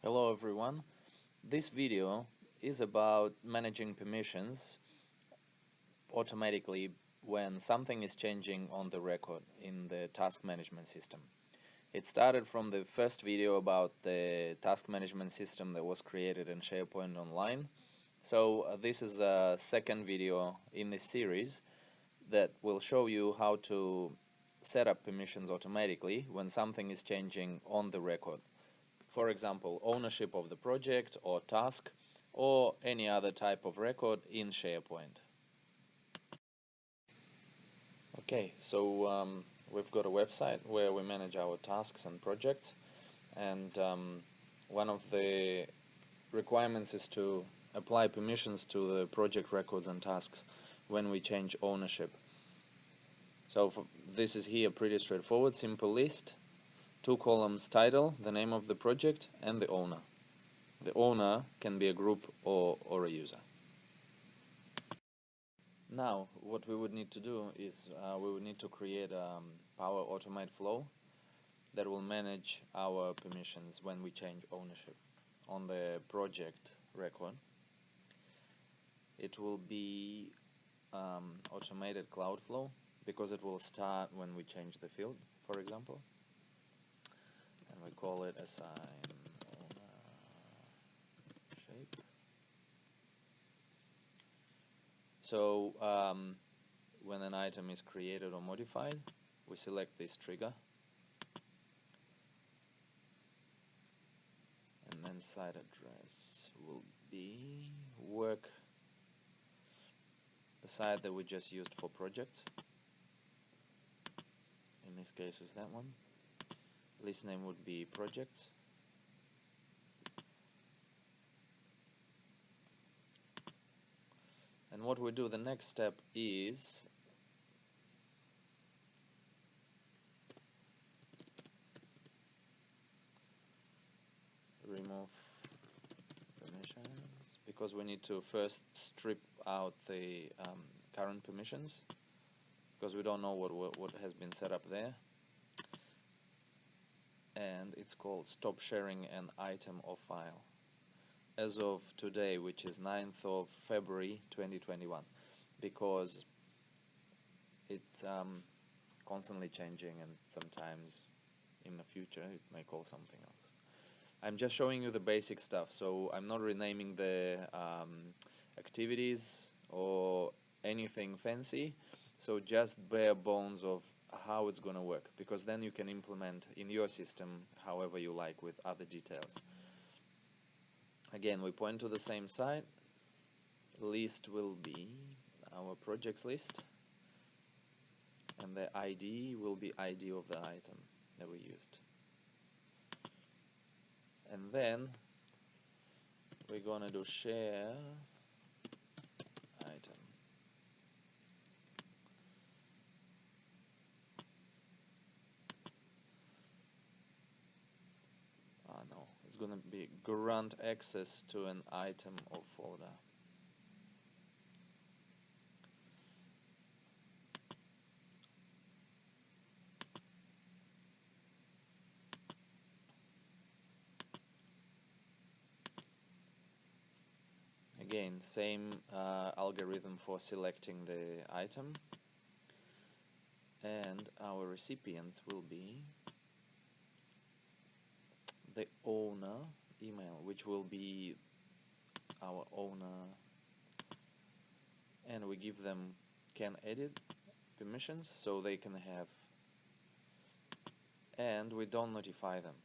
Hello everyone. This video is about managing permissions automatically when something is changing on the record in the task management system. It started from the first video about the task management system that was created in SharePoint Online. So this is a second video in this series that will show you how to set up permissions automatically when something is changing on the record. For example, ownership of the project or task or any other type of record in SharePoint. Okay, so we've got a website where we manage our tasks and projects, and one of the requirements is to apply permissions to the project records and tasks when we change ownership. So this is here pretty straightforward, simple list, 2 columns: title, the name of the project, and the owner. The owner can be a group or a user. Now, what we would need to do is we would need to create a Power Automate flow that will manage our permissions when we change ownership on the project record. It will be automated cloud flow because it will start when we change the field, for example, and we call it assign owner shape. So when an item is created or modified, we select this trigger, and then site address will be work, the site that we just used for projects. In this case is that one. List name would be projects. And what we do, the next step is remove permissions, because we need to first strip out the current permissions, because we don't know what has been set up there. And it's called stop sharing an item or file as of today, which is 9th of February 2021, because it's constantly changing, and sometimes in the future it may call something else. I'm just showing you the basic stuff, so I'm not renaming the activities or anything fancy, so just bare bones of how it's going to work, because then you can implement in your system however you like with other details. Again, we point to the same site. List will be our projects list, and the ID will be ID of the item that we used. And then we're going to do share item. No, it's going to be grant access to an item or folder. Again, same algorithm for selecting the item, and our recipient will be the owner email, which will be our owner, and we give them can edit permissions so they can have, and we don't notify them.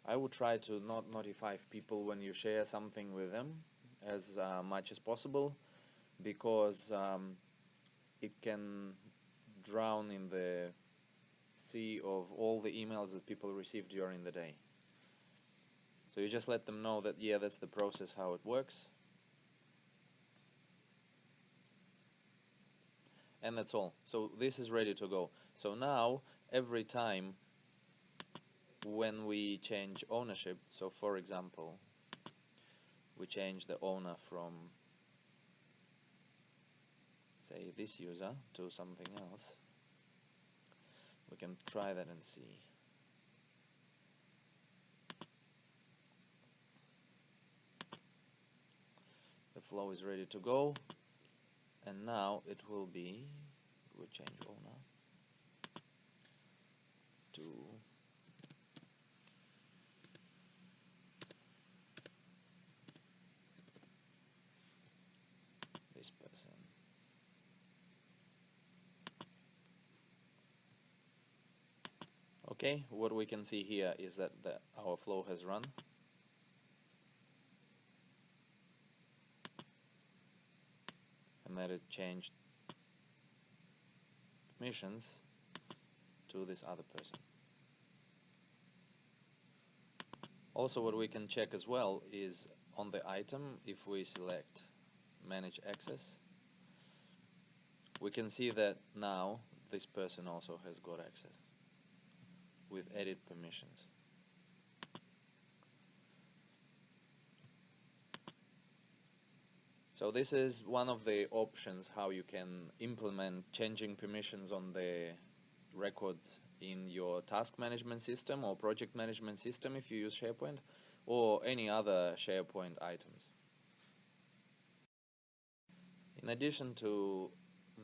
I would try to not notify people when you share something with them as much as possible, because it can drown in the sea of all the emails that people receive during the day. So you just let them know that, yeah, that's the process, how it works, and that's all. So this is ready to go. So now every time when we change ownership, so for example we change the owner from, say, this user to something else, we can try that and see. flow is ready to go, and now it will be, we'll change all now to this person. Okay, what we can see here is that our flow has run. And that it changed permissions to this other person. Also, what we can check as well is on the item, if we select Manage Access, we can see that now this person also has got access with edit permissions. So this is one of the options how you can implement changing permissions on the records in your task management system or project management system if you use SharePoint, or any other SharePoint items. In addition to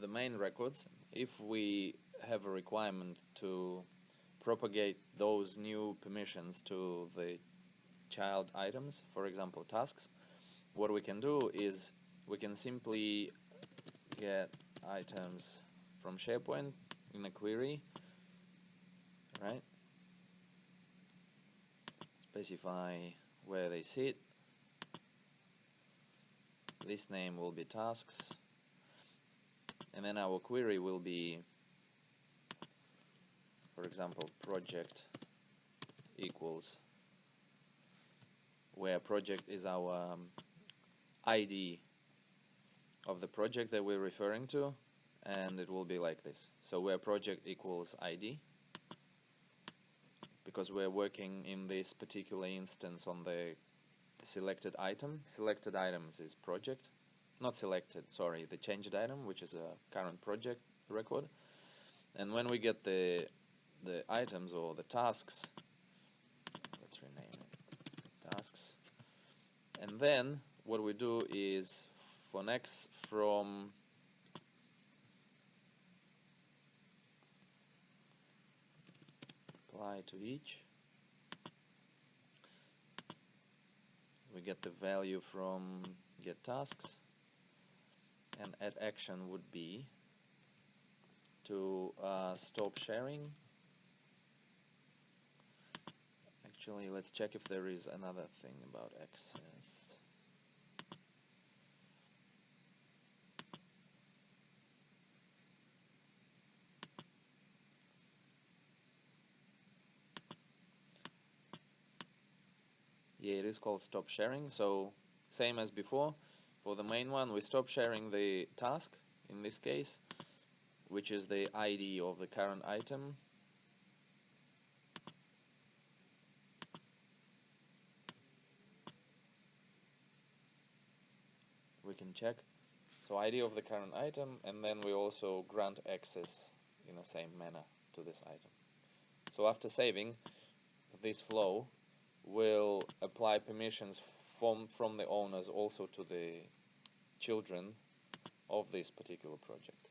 the main records, if we have a requirement to propagate those new permissions to the child items, for example tasks, what we can do is we can simply get items from SharePoint in a query, right? Specify where they sit. This name will be tasks, and then our query will be, for example, project equals, where project is our ID of the project that we're referring to, and it will be like this. So where project equals ID, because we're working in this particular instance on the selected item. Selected items is project, not selected, sorry, the changed item, which is a current project record. And when we get the items or the tasks, let's rename it tasks, and then what we do is for next from apply to each, we get the value from get tasks, and add action would be to stop sharing. Actually, let's check if there is another thing about access. Yeah, it is called stop sharing. So same as before, for the main one we stop sharing the task in this case, which is the ID of the current item. We can check. So ID of the current item, and then we also grant access in the same manner to this item. So after saving, this flow will apply permissions from the owners also to the children of this particular project.